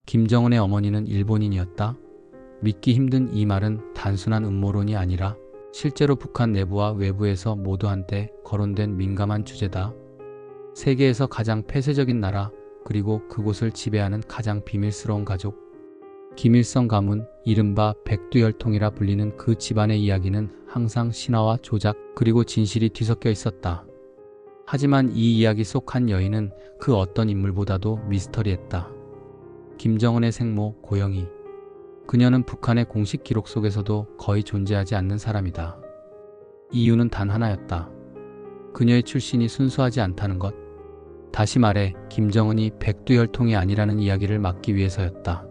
김정은의 어머니는 일본인이었다. 믿기 힘든 이 말은 단순한 음모론이 아니라 실제로 북한 내부와 외부에서 모두 한때 거론된 민감한 주제다. 세계에서 가장 폐쇄적인 나라, 그리고 그곳을 지배하는 가장 비밀스러운 가족. 김일성 가문, 이른바 백두혈통이라 불리는 그 집안의 이야기는 항상 신화와 조작, 그리고 진실이 뒤섞여 있었다. 하지만 이 이야기 속 한 여인은 그 어떤 인물보다도 미스터리했다. 김정은의 생모 고영희. 그녀는 북한의 공식 기록 속에서도 거의 존재하지 않는 사람이다. 이유는 단 하나였다. 그녀의 출신이 순수하지 않다는 것. 다시 말해 김정은이 백두혈통이 아니라는 이야기를 막기 위해서였다.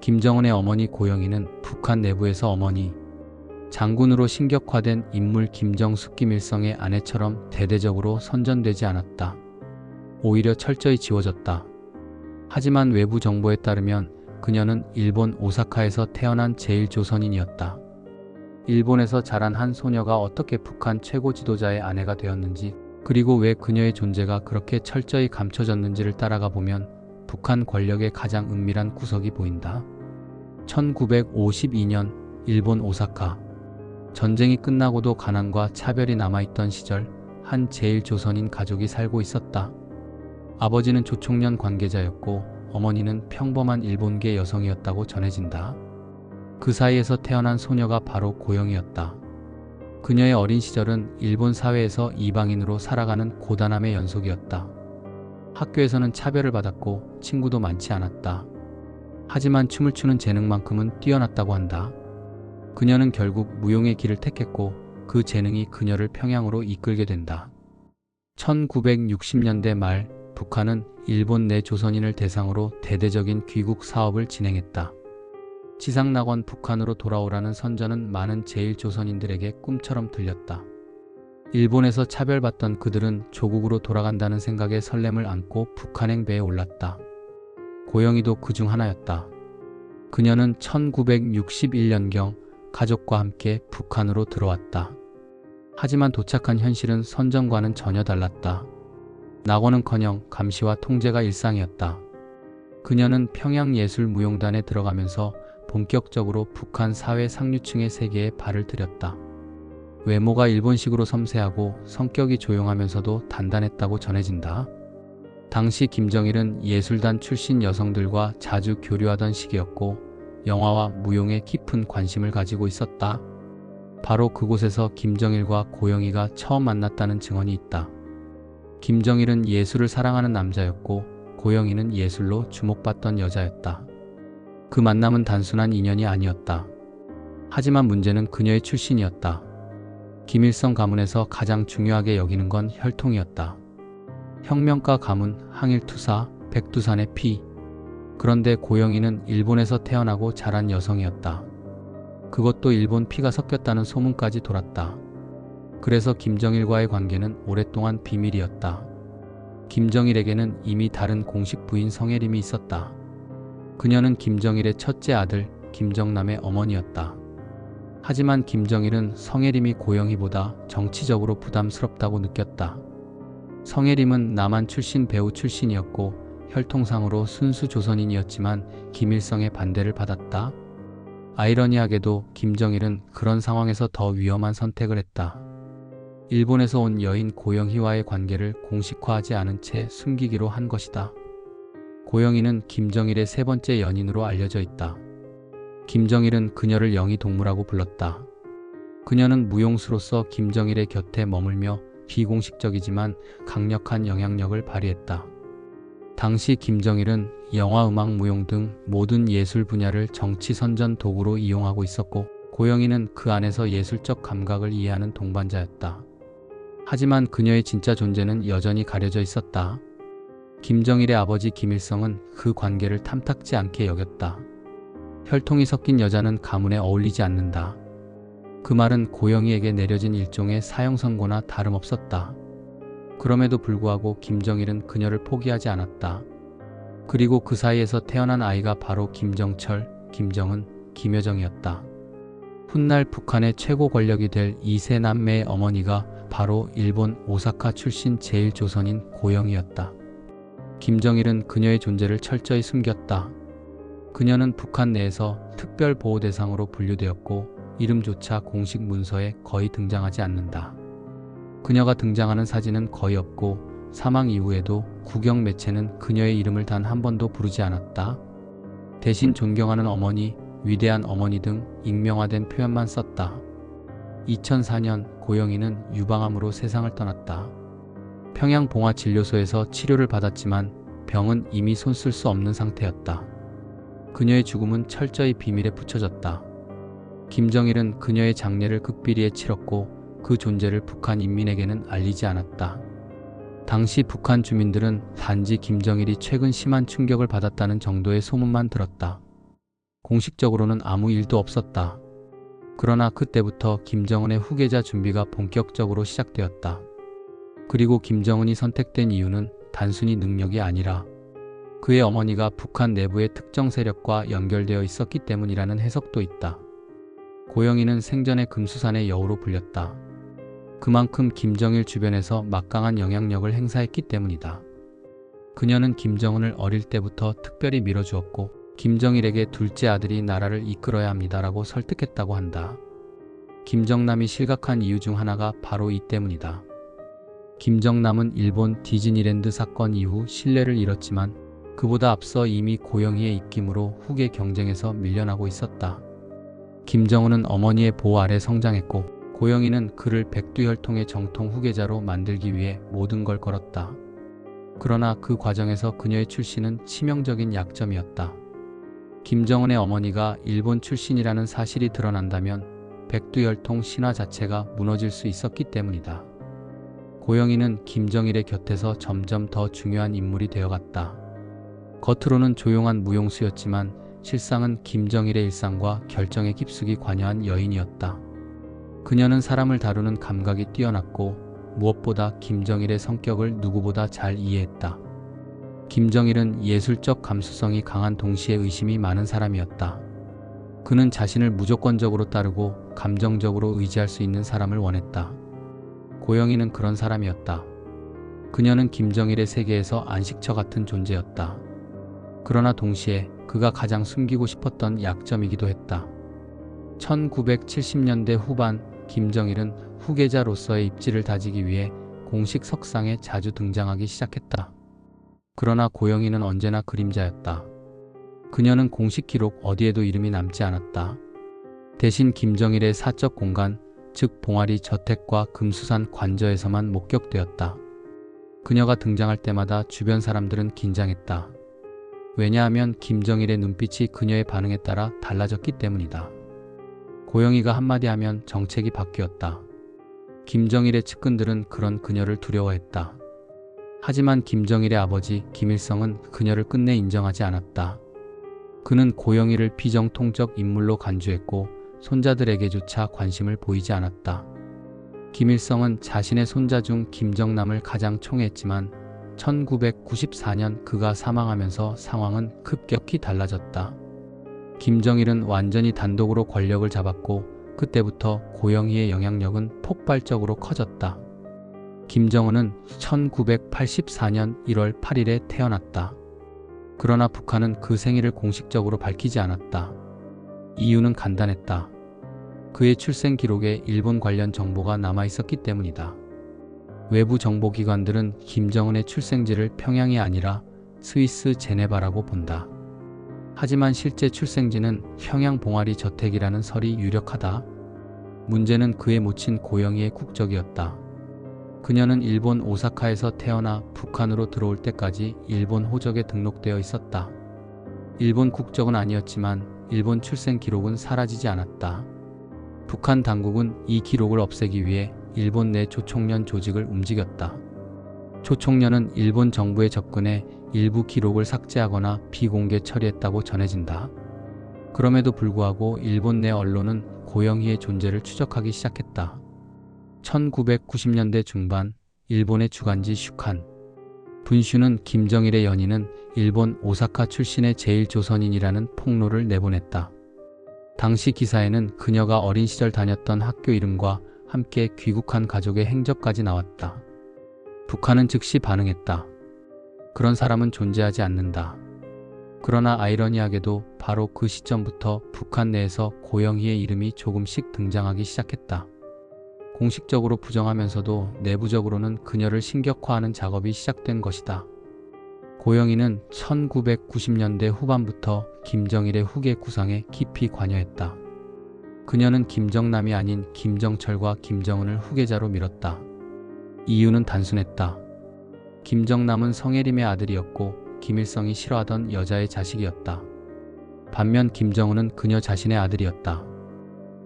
김정은의 어머니 고영희는 북한 내부에서 어머니, 장군으로 신격화된 인물 김정숙 김일성의 아내처럼 대대적으로 선전되지 않았다. 오히려 철저히 지워졌다. 하지만 외부 정보에 따르면 그녀는 일본 오사카에서 태어난 제1조선인이었다. 일본에서 자란 한 소녀가 어떻게 북한 최고 지도자의 아내가 되었는지, 그리고 왜 그녀의 존재가 그렇게 철저히 감춰졌는지를 따라가 보면 북한 권력의 가장 은밀한 구석이 보인다. 1952년 일본 오사카. 전쟁이 끝나고도 가난과 차별이 남아있던 시절, 한 제1조선인 가족이 살고 있었다. 아버지는 조총련 관계자였고 어머니는 평범한 일본계 여성이었다고 전해진다. 그 사이에서 태어난 소녀가 바로 고영희였다. 그녀의 어린 시절은 일본 사회에서 이방인으로 살아가는 고단함의 연속이었다. 학교에서는 차별을 받았고 친구도 많지 않았다. 하지만 춤을 추는 재능만큼은 뛰어났다고 한다. 그녀는 결국 무용의 길을 택했고 그 재능이 그녀를 평양으로 이끌게 된다. 1960년대 말 북한은 일본 내 조선인을 대상으로 대대적인 귀국 사업을 진행했다. 지상낙원 북한으로 돌아오라는 선전은 많은 제1조선인들에게 꿈처럼 들렸다. 일본에서 차별받던 그들은 조국으로 돌아간다는 생각에 설렘을 안고 북한행 배에 올랐다. 고영희도 그중 하나였다. 그녀는 1961년경 가족과 함께 북한으로 들어왔다. 하지만 도착한 현실은 선전과는 전혀 달랐다. 낙원은커녕 감시와 통제가 일상이었다. 그녀는 평양예술무용단에 들어가면서 본격적으로 북한 사회 상류층의 세계에 발을 들였다. 외모가 일본식으로 섬세하고 성격이 조용하면서도 단단했다고 전해진다. 당시 김정일은 예술단 출신 여성들과 자주 교류하던 시기였고 영화와 무용에 깊은 관심을 가지고 있었다. 바로 그곳에서 김정일과 고영희가 처음 만났다는 증언이 있다. 김정일은 예술을 사랑하는 남자였고 고영희는 예술로 주목받던 여자였다. 그 만남은 단순한 인연이 아니었다. 하지만 문제는 그녀의 출신이었다. 김일성 가문에서 가장 중요하게 여기는 건 혈통이었다. 혁명가 가문, 항일투사, 백두산의 피. 그런데 고영희는 일본에서 태어나고 자란 여성이었다. 그것도 일본 피가 섞였다는 소문까지 돌았다. 그래서 김정일과의 관계는 오랫동안 비밀이었다. 김정일에게는 이미 다른 공식 부인 성혜림이 있었다. 그녀는 김정일의 첫째 아들 김정남의 어머니였다. 하지만 김정일은 성혜림이 고영희보다 정치적으로 부담스럽다고 느꼈다. 성혜림은 남한 출신 배우 출신이었고 혈통상으로 순수 조선인이었지만 김일성의 반대를 받았다. 아이러니하게도 김정일은 그런 상황에서 더 위험한 선택을 했다. 일본에서 온 여인 고영희와의 관계를 공식화하지 않은 채 숨기기로 한 것이다. 고영희는 김정일의 세 번째 연인으로 알려져 있다. 김정일은 그녀를 영희 동무라고 불렀다. 그녀는 무용수로서 김정일의 곁에 머물며 비공식적이지만 강력한 영향력을 발휘했다. 당시 김정일은 영화, 음악, 무용 등 모든 예술 분야를 정치 선전 도구로 이용하고 있었고 고영희는 그 안에서 예술적 감각을 이해하는 동반자였다. 하지만 그녀의 진짜 존재는 여전히 가려져 있었다. 김정일의 아버지 김일성은 그 관계를 탐탁지 않게 여겼다. 혈통이 섞인 여자는 가문에 어울리지 않는다. 그 말은 고영희에게 내려진 일종의 사형 선고나 다름없었다. 그럼에도 불구하고 김정일은 그녀를 포기하지 않았다. 그리고 그 사이에서 태어난 아이가 바로 김정철, 김정은, 김여정이었다. 훗날 북한의 최고 권력이 될 2세 남매의 어머니가 바로 일본 오사카 출신 제1조선인 고영희였다. 김정일은 그녀의 존재를 철저히 숨겼다. 그녀는 북한 내에서 특별 보호 대상으로 분류되었고 이름조차 공식 문서에 거의 등장하지 않는다. 그녀가 등장하는 사진은 거의 없고 사망 이후에도 국영 매체는 그녀의 이름을 단 한 번도 부르지 않았다. 대신 존경하는 어머니, 위대한 어머니 등 익명화된 표현만 썼다. 2004년 고영희는 유방암으로 세상을 떠났다. 평양봉화진료소에서 치료를 받았지만 병은 이미 손쓸 수 없는 상태였다. 그녀의 죽음은 철저히 비밀에 붙여졌다. 김정일은 그녀의 장례를 극비리에 치렀고 그 존재를 북한 인민에게는 알리지 않았다. 당시 북한 주민들은 단지 김정일이 최근 심한 충격을 받았다는 정도의 소문만 들었다. 공식적으로는 아무 일도 없었다. 그러나 그때부터 김정은의 후계자 준비가 본격적으로 시작되었다. 그리고 김정은이 선택된 이유는 단순히 능력이 아니라 그의 어머니가 북한 내부의 특정 세력과 연결되어 있었기 때문이라는 해석도 있다. 고영희는 생전에 금수산의 여우로 불렸다. 그만큼 김정일 주변에서 막강한 영향력을 행사했기 때문이다. 그녀는 김정은을 어릴 때부터 특별히 밀어주었고 김정일에게 둘째 아들이 나라를 이끌어야 합니다라고 설득했다고 한다. 김정남이 실각한 이유 중 하나가 바로 이 때문이다. 김정남은 일본 디즈니랜드 사건 이후 신뢰를 잃었지만 그보다 앞서 이미 고영희의 입김으로 후계 경쟁에서 밀려나고 있었다. 김정은은 어머니의 보호 아래 성장했고 고영희는 그를 백두혈통의 정통 후계자로 만들기 위해 모든 걸 걸었다. 그러나 그 과정에서 그녀의 출신은 치명적인 약점이었다. 김정은의 어머니가 일본 출신이라는 사실이 드러난다면 백두혈통 신화 자체가 무너질 수 있었기 때문이다. 고영희는 김정일의 곁에서 점점 더 중요한 인물이 되어갔다. 겉으로는 조용한 무용수였지만 실상은 김정일의 일상과 결정에 깊숙이 관여한 여인이었다. 그녀는 사람을 다루는 감각이 뛰어났고 무엇보다 김정일의 성격을 누구보다 잘 이해했다. 김정일은 예술적 감수성이 강한 동시에 의심이 많은 사람이었다. 그는 자신을 무조건적으로 따르고 감정적으로 의지할 수 있는 사람을 원했다. 고영희는 그런 사람이었다. 그녀는 김정일의 세계에서 안식처 같은 존재였다. 그러나 동시에 그가 가장 숨기고 싶었던 약점이기도 했다. 1970년대 후반 김정일은 후계자로서의 입지를 다지기 위해 공식 석상에 자주 등장하기 시작했다. 그러나 고영희는 언제나 그림자였다. 그녀는 공식 기록 어디에도 이름이 남지 않았다. 대신 김정일의 사적 공간, 즉 봉화리 저택과 금수산 관저에서만 목격되었다. 그녀가 등장할 때마다 주변 사람들은 긴장했다. 왜냐하면 김정일의 눈빛이 그녀의 반응에 따라 달라졌기 때문이다. 고영희가 한마디 하면 정책이 바뀌었다. 김정일의 측근들은 그런 그녀를 두려워했다. 하지만 김정일의 아버지 김일성은 그녀를 끝내 인정하지 않았다. 그는 고영희를 비정통적 인물로 간주했고 손자들에게조차 관심을 보이지 않았다. 김일성은 자신의 손자 중 김정남을 가장 총애했지만 1994년 그가 사망하면서 상황은 급격히 달라졌다. 김정일은 완전히 단독으로 권력을 잡았고 그때부터 고영희의 영향력은 폭발적으로 커졌다. 김정은은 1984년 1월 8일에 태어났다. 그러나 북한은 그 생일을 공식적으로 밝히지 않았다. 이유는 간단했다. 그의 출생 기록에 일본 관련 정보가 남아 있었기 때문이다. 외부 정보기관들은 김정은의 출생지를 평양이 아니라 스위스 제네바라고 본다. 하지만 실제 출생지는 평양 봉화리 저택이라는 설이 유력하다. 문제는 그의 모친 고영희의 국적이었다. 그녀는 일본 오사카에서 태어나 북한으로 들어올 때까지 일본 호적에 등록되어 있었다. 일본 국적은 아니었지만 일본 출생 기록은 사라지지 않았다. 북한 당국은 이 기록을 없애기 위해 일본 내 조총련 조직을 움직였다. 조총련은 일본 정부에 접근해 일부 기록을 삭제하거나 비공개 처리했다고 전해진다. 그럼에도 불구하고 일본 내 언론은 고영희의 존재를 추적하기 시작했다. 1990년대 중반 일본의 주간지 슈칸 분슈는 김정일의 연인은 일본 오사카 출신의 제1조선인이라는 폭로를 내보냈다. 당시 기사에는 그녀가 어린 시절 다녔던 학교 이름과 함께 귀국한 가족의 행적까지 나왔다. 북한은 즉시 반응했다. 그런 사람은 존재하지 않는다. 그러나 아이러니하게도 바로 그 시점부터 북한 내에서 고영희의 이름이 조금씩 등장하기 시작했다. 공식적으로 부정하면서도 내부적으로는 그녀를 신격화하는 작업이 시작된 것이다. 고영희는 1990년대 후반부터 김정일의 후계 구상에 깊이 관여했다. 그녀는 김정남이 아닌 김정철과 김정은을 후계자로 밀었다. 이유는 단순했다. 김정남은 성혜림의 아들이었고 김일성이 싫어하던 여자의 자식이었다. 반면 김정은은 그녀 자신의 아들이었다.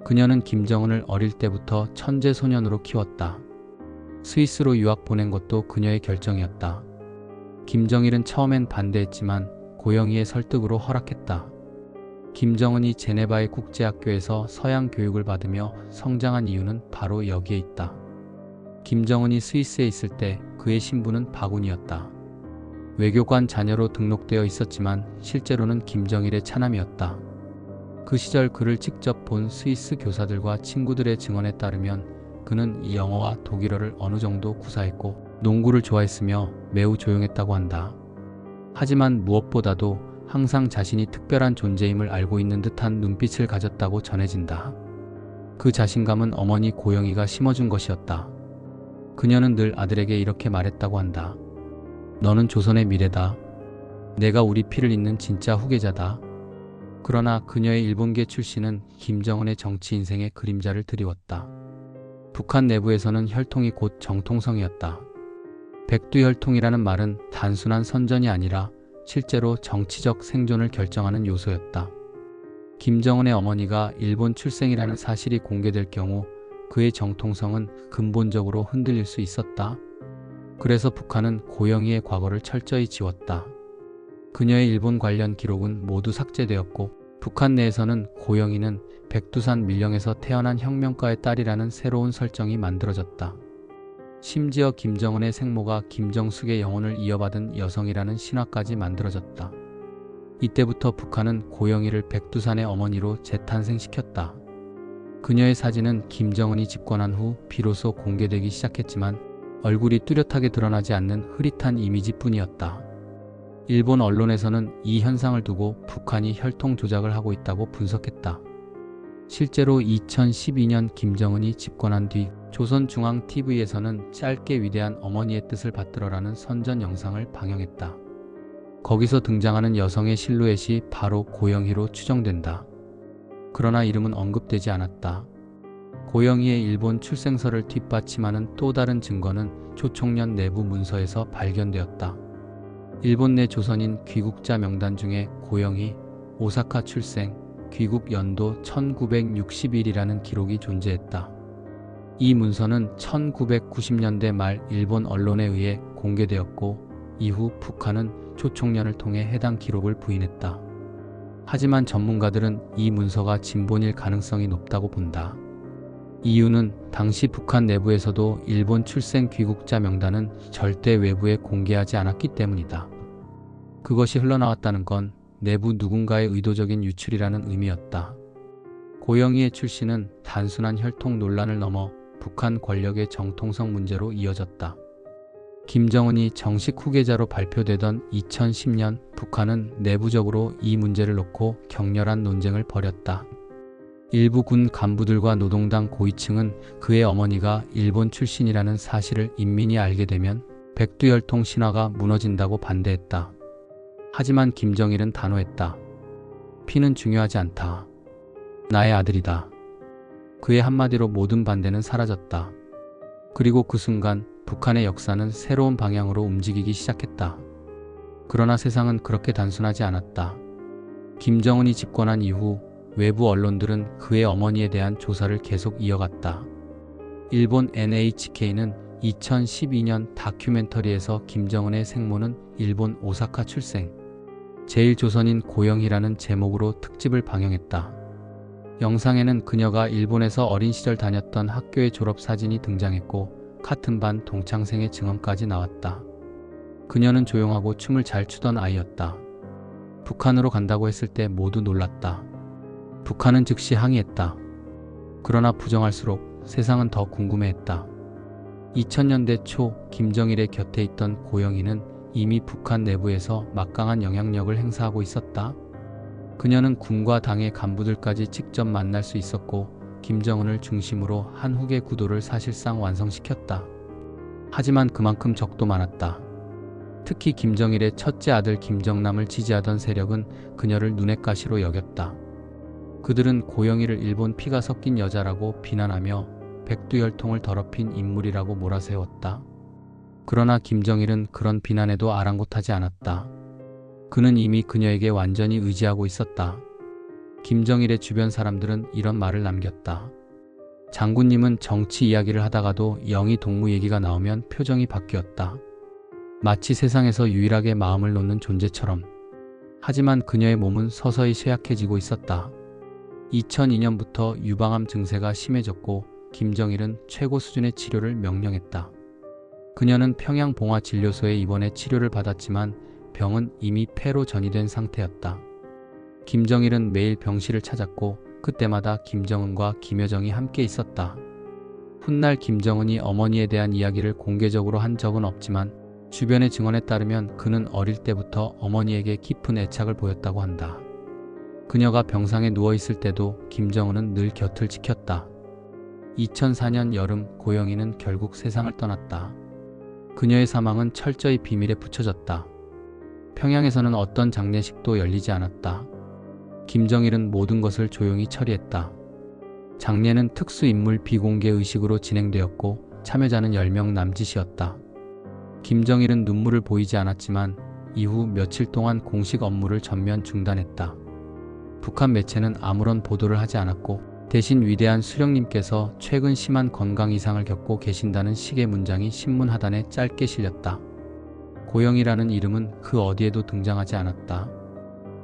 그녀는 김정은을 어릴 때부터 천재 소년으로 키웠다. 스위스로 유학 보낸 것도 그녀의 결정이었다. 김정일은 처음엔 반대했지만 고영희의 설득으로 허락했다. 김정은이 제네바의 국제학교에서 서양 교육을 받으며 성장한 이유는 바로 여기에 있다. 김정은이 스위스에 있을 때 그의 신부는 바군이었다. 외교관 자녀로 등록되어 있었지만 실제로는 김정일의 차남이었다. 그 시절 그를 직접 본 스위스 교사들과 친구들의 증언에 따르면 그는 영어와 독일어를 어느 정도 구사했고 농구를 좋아했으며 매우 조용했다고 한다. 하지만 무엇보다도 항상 자신이 특별한 존재임을 알고 있는 듯한 눈빛을 가졌다고 전해진다. 그 자신감은 어머니 고영희가 심어준 것이었다. 그녀는 늘 아들에게 이렇게 말했다고 한다. 너는 조선의 미래다. 내가 우리 피를 잇는 진짜 후계자다. 그러나 그녀의 일본계 출신은 김정은의 정치 인생의 그림자를 드리웠다. 북한 내부에서는 혈통이 곧 정통성이었다. 백두혈통이라는 말은 단순한 선전이 아니라 실제로 정치적 생존을 결정하는 요소였다. 김정은의 어머니가 일본 출생이라는 사실이 공개될 경우 그의 정통성은 근본적으로 흔들릴 수 있었다. 그래서 북한은 고영희의 과거를 철저히 지웠다. 그녀의 일본 관련 기록은 모두 삭제되었고 북한 내에서는 고영희는 백두산 밀령에서 태어난 혁명가의 딸이라는 새로운 설정이 만들어졌다. 심지어 김정은의 생모가 김정숙의 영혼을 이어받은 여성이라는 신화까지 만들어졌다. 이때부터 북한은 고영희를 백두산의 어머니로 재탄생시켰다. 그녀의 사진은 김정은이 집권한 후 비로소 공개되기 시작했지만 얼굴이 뚜렷하게 드러나지 않는 흐릿한 이미지뿐이었다. 일본 언론에서는 이 현상을 두고 북한이 혈통 조작을 하고 있다고 분석했다. 실제로 2012년 김정은이 집권한 뒤 조선중앙TV에서는 짧게 위대한 어머니의 뜻을 받들어라는 선전 영상을 방영했다. 거기서 등장하는 여성의 실루엣이 바로 고영희로 추정된다. 그러나 이름은 언급되지 않았다. 고영희의 일본 출생설을 뒷받침하는 또 다른 증거는 조총련 내부 문서에서 발견되었다. 일본 내 조선인 귀국자 명단 중에 고영희, 오사카 출생, 귀국 연도 1961이라는 기록이 존재했다. 이 문서는 1990년대 말 일본 언론에 의해 공개되었고 이후 북한은 조총련을 통해 해당 기록을 부인했다. 하지만 전문가들은 이 문서가 진본일 가능성이 높다고 본다. 이유는 당시 북한 내부에서도 일본 출생 귀국자 명단은 절대 외부에 공개하지 않았기 때문이다. 그것이 흘러나왔다는 건 내부 누군가의 의도적인 유출이라는 의미였다. 고영희의 출신은 단순한 혈통 논란을 넘어 북한 권력의 정통성 문제로 이어졌다. 김정은이 정식 후계자로 발표되던 2010년 북한은 내부적으로 이 문제를 놓고 격렬한 논쟁을 벌였다. 일부 군 간부들과 노동당 고위층은 그의 어머니가 일본 출신이라는 사실을 인민이 알게 되면 백두혈통 신화가 무너진다고 반대했다. 하지만 김정일은 단호했다. 피는 중요하지 않다. 나의 아들이다. 그의 한마디로 모든 반대는 사라졌다. 그리고 그 순간 북한의 역사는 새로운 방향으로 움직이기 시작했다. 그러나 세상은 그렇게 단순하지 않았다. 김정은이 집권한 이후 외부 언론들은 그의 어머니에 대한 조사를 계속 이어갔다. 일본 NHK는 2012년 다큐멘터리에서 김정은의 생모는 일본 오사카 출생, 제1조선인 고영희라는 제목으로 특집을 방영했다. 영상에는 그녀가 일본에서 어린 시절 다녔던 학교의 졸업 사진이 등장했고 같은 반 동창생의 증언까지 나왔다. 그녀는 조용하고 춤을 잘 추던 아이였다. 북한으로 간다고 했을 때 모두 놀랐다. 북한은 즉시 항의했다. 그러나 부정할수록 세상은 더 궁금해했다. 2000년대 초 김정일의 곁에 있던 고영희는 이미 북한 내부에서 막강한 영향력을 행사하고 있었다. 그녀는 군과 당의 간부들까지 직접 만날 수 있었고 김정은을 중심으로 한국의 구도를 사실상 완성시켰다. 하지만 그만큼 적도 많았다. 특히 김정일의 첫째 아들 김정남을 지지하던 세력은 그녀를 눈엣 가시로 여겼다. 그들은 고영희를 일본 피가 섞인 여자라고 비난하며 백두혈통을 더럽힌 인물이라고 몰아세웠다. 그러나 김정일은 그런 비난에도 아랑곳하지 않았다. 그는 이미 그녀에게 완전히 의지하고 있었다. 김정일의 주변 사람들은 이런 말을 남겼다. 장군님은 정치 이야기를 하다가도 영희 동무 얘기가 나오면 표정이 바뀌었다. 마치 세상에서 유일하게 마음을 놓는 존재처럼. 하지만 그녀의 몸은 서서히 쇠약해지고 있었다. 2002년부터 유방암 증세가 심해졌고 김정일은 최고 수준의 치료를 명령했다. 그녀는 평양봉화진료소에 입원해 치료를 받았지만 병은 이미 폐로 전이된 상태였다. 김정일은 매일 병실을 찾았고 그때마다 김정은과 김여정이 함께 있었다. 훗날 김정은이 어머니에 대한 이야기를 공개적으로 한 적은 없지만 주변의 증언에 따르면 그는 어릴 때부터 어머니에게 깊은 애착을 보였다고 한다. 그녀가 병상에 누워있을 때도 김정은은 늘 곁을 지켰다. 2004년 여름 고영희는 결국 세상을 떠났다. 그녀의 사망은 철저히 비밀에 붙여졌다. 평양에서는 어떤 장례식도 열리지 않았다. 김정일은 모든 것을 조용히 처리했다. 장례는 특수인물 비공개 의식으로 진행되었고 참여자는 10명 남짓이었다. 김정일은 눈물을 보이지 않았지만 이후 며칠 동안 공식 업무를 전면 중단했다. 북한 매체는 아무런 보도를 하지 않았고 대신 위대한 수령님께서 최근 심한 건강 이상을 겪고 계신다는 식의 문장이 신문 하단에 짧게 실렸다. 고영희라는 이름은 그 어디에도 등장하지 않았다.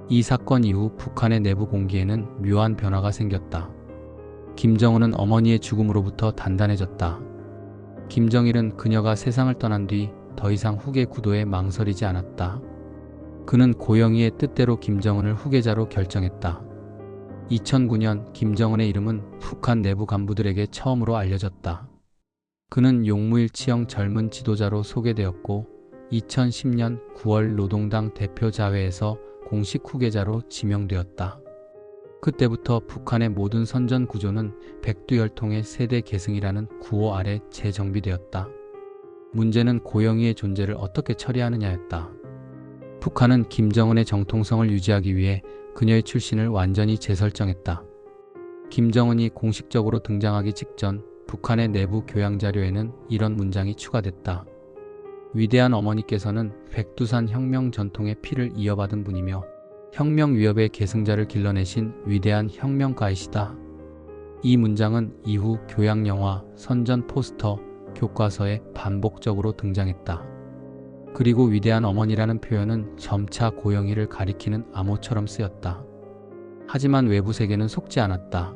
이 사건 이후 북한의 내부 공기에는 묘한 변화가 생겼다. 김정은은 어머니의 죽음으로부터 단단해졌다. 김정일은 그녀가 세상을 떠난 뒤 더 이상 후계 구도에 망설이지 않았다. 그는 고영희의 뜻대로 김정은을 후계자로 결정했다. 2009년 김정은의 이름은 북한 내부 간부들에게 처음으로 알려졌다. 그는 용무일치형 젊은 지도자로 소개되었고 2010년 9월 노동당 대표자회에서 공식 후계자로 지명되었다. 그때부터 북한의 모든 선전 구조는 백두혈통의 세대 계승이라는 구호 아래 재정비되었다. 문제는 고영희의 존재를 어떻게 처리하느냐였다. 북한은 김정은의 정통성을 유지하기 위해 그녀의 출신을 완전히 재설정했다. 김정은이 공식적으로 등장하기 직전 북한의 내부 교양 자료에는 이런 문장이 추가됐다. 위대한 어머니께서는 백두산 혁명 전통의 피를 이어받은 분이며 혁명 위협의 계승자를 길러내신 위대한 혁명가이시다. 이 문장은 이후 교양 영화, 선전 포스터, 교과서에 반복적으로 등장했다. 그리고 위대한 어머니라는 표현은 점차 고영희를 가리키는 암호처럼 쓰였다. 하지만 외부 세계는 속지 않았다.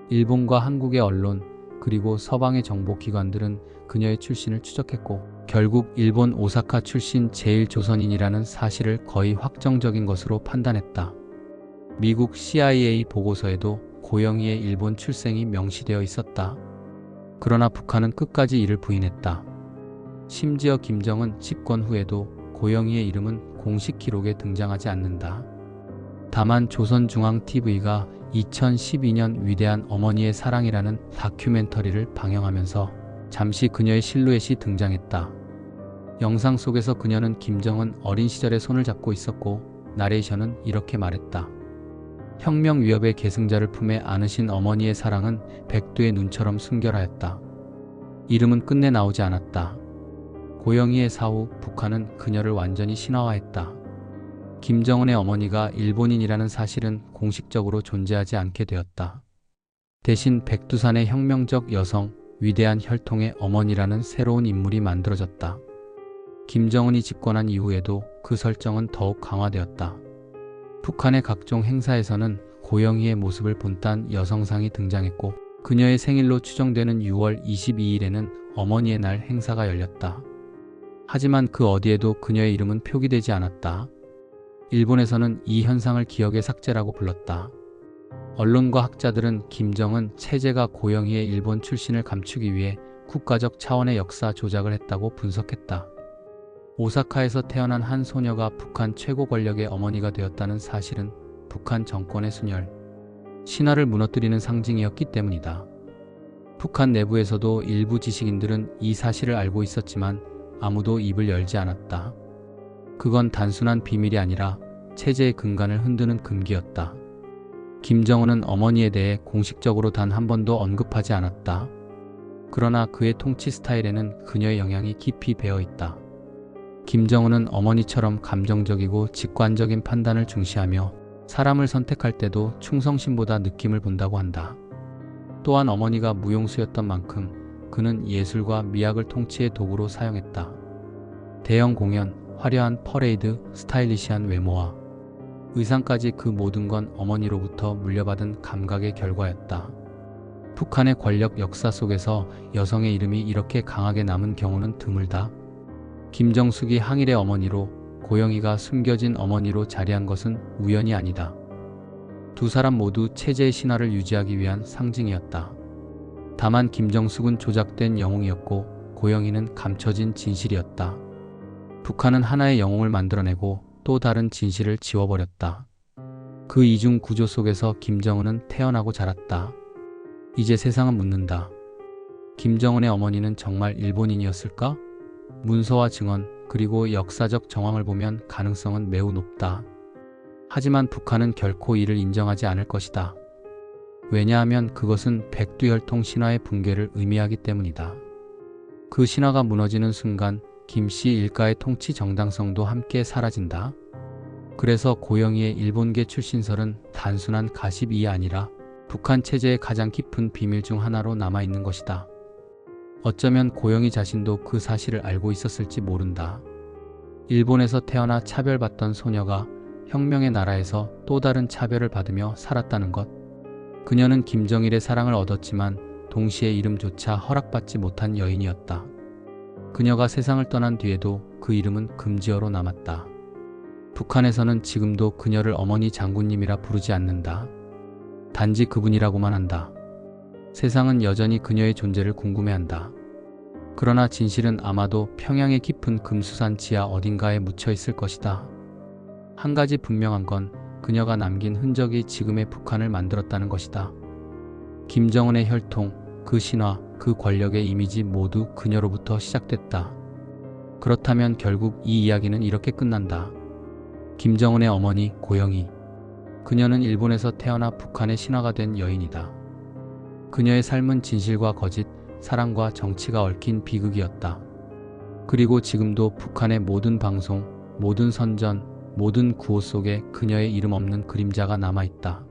일본과 한국의 언론, 그리고 서방의 정보기관들은 그녀의 출신을 추적했고 결국 일본 오사카 출신 제1조선인이라는 사실을 거의 확정적인 것으로 판단했다. 미국 CIA 보고서에도 고영희의 일본 출생이 명시되어 있었다. 그러나 북한은 끝까지 이를 부인했다. 심지어 김정은 집권 후에도 고영희의 이름은 공식 기록에 등장하지 않는다. 다만 조선중앙TV가 2012년 위대한 어머니의 사랑이라는 다큐멘터리를 방영하면서 잠시 그녀의 실루엣이 등장했다. 영상 속에서 그녀는 김정은 어린 시절에 손을 잡고 있었고 나레이션은 이렇게 말했다. 혁명 위협의 계승자를 품에 안으신 어머니의 사랑은 백두의 눈처럼 순결하였다. 이름은 끝내 나오지 않았다. 고영희의 사후 북한은 그녀를 완전히 신화화했다. 김정은의 어머니가 일본인이라는 사실은 공식적으로 존재하지 않게 되었다. 대신 백두산의 혁명적 여성, 위대한 혈통의 어머니라는 새로운 인물이 만들어졌다. 김정은이 집권한 이후에도 그 설정은 더욱 강화되었다. 북한의 각종 행사에서는 고영희의 모습을 본딴 여성상이 등장했고 그녀의 생일로 추정되는 6월 22일에는 어머니의 날 행사가 열렸다. 하지만 그 어디에도 그녀의 이름은 표기되지 않았다. 일본에서는 이 현상을 기억의 삭제라고 불렀다. 언론과 학자들은 김정은 체제가 고영희의 일본 출신을 감추기 위해 국가적 차원의 역사 조작을 했다고 분석했다. 오사카에서 태어난 한 소녀가 북한 최고 권력의 어머니가 되었다는 사실은 북한 정권의 순혈, 신화를 무너뜨리는 상징이었기 때문이다. 북한 내부에서도 일부 지식인들은 이 사실을 알고 있었지만 아무도 입을 열지 않았다. 그건 단순한 비밀이 아니라 체제의 근간을 흔드는 금기였다. 김정은은 어머니에 대해 공식적으로 단 한 번도 언급하지 않았다. 그러나 그의 통치 스타일에는 그녀의 영향이 깊이 배어 있다. 김정은은 어머니처럼 감정적이고 직관적인 판단을 중시하며 사람을 선택할 때도 충성심보다 느낌을 본다고 한다. 또한 어머니가 무용수였던 만큼 그는 예술과 미학을 통치의 도구로 사용했다. 대형 공연, 화려한 퍼레이드, 스타일리시한 외모와 의상까지 그 모든 건 어머니로부터 물려받은 감각의 결과였다. 북한의 권력 역사 속에서 여성의 이름이 이렇게 강하게 남은 경우는 드물다. 김정숙이 항일의 어머니로, 고영희가 숨겨진 어머니로 자리한 것은 우연이 아니다. 두 사람 모두 체제의 신화를 유지하기 위한 상징이었다. 다만 김정숙은 조작된 영웅이었고 고영희는 감춰진 진실이었다. 북한은 하나의 영웅을 만들어내고 또 다른 진실을 지워버렸다. 그 이중 구조 속에서 김정은은 태어나고 자랐다. 이제 세상은 묻는다. 김정은의 어머니는 정말 일본인이었을까? 문서와 증언, 그리고 역사적 정황을 보면 가능성은 매우 높다. 하지만 북한은 결코 이를 인정하지 않을 것이다. 왜냐하면 그것은 백두혈통 신화의 붕괴를 의미하기 때문이다. 그 신화가 무너지는 순간 김씨 일가의 통치 정당성도 함께 사라진다. 그래서 고영희의 일본계 출신설은 단순한 가십이 아니라 북한 체제의 가장 깊은 비밀 중 하나로 남아있는 것이다. 어쩌면 고영희 자신도 그 사실을 알고 있었을지 모른다. 일본에서 태어나 차별받던 소녀가 혁명의 나라에서 또 다른 차별을 받으며 살았다는 것. 그녀는 김정일의 사랑을 얻었지만 동시에 이름조차 허락받지 못한 여인이었다. 그녀가 세상을 떠난 뒤에도 그 이름은 금지어로 남았다. 북한에서는 지금도 그녀를 어머니 장군님이라 부르지 않는다. 단지 그분이라고만 한다. 세상은 여전히 그녀의 존재를 궁금해한다. 그러나 진실은 아마도 평양의 깊은 금수산 지하 어딘가에 묻혀 있을 것이다. 한 가지 분명한 건 그녀가 남긴 흔적이 지금의 북한을 만들었다는 것이다. 김정은의 혈통, 그 신화, 그 권력의 이미지 모두 그녀로부터 시작됐다. 그렇다면 결국 이 이야기는 이렇게 끝난다. 김정은의 어머니 고영희. 그녀는 일본에서 태어나 북한의 신화가 된 여인이다. 그녀의 삶은 진실과 거짓, 사랑과 정치가 얽힌 비극이었다. 그리고 지금도 북한의 모든 방송, 모든 선전, 모든 구호 속에 그녀의 이름 없는 그림자가 남아있다.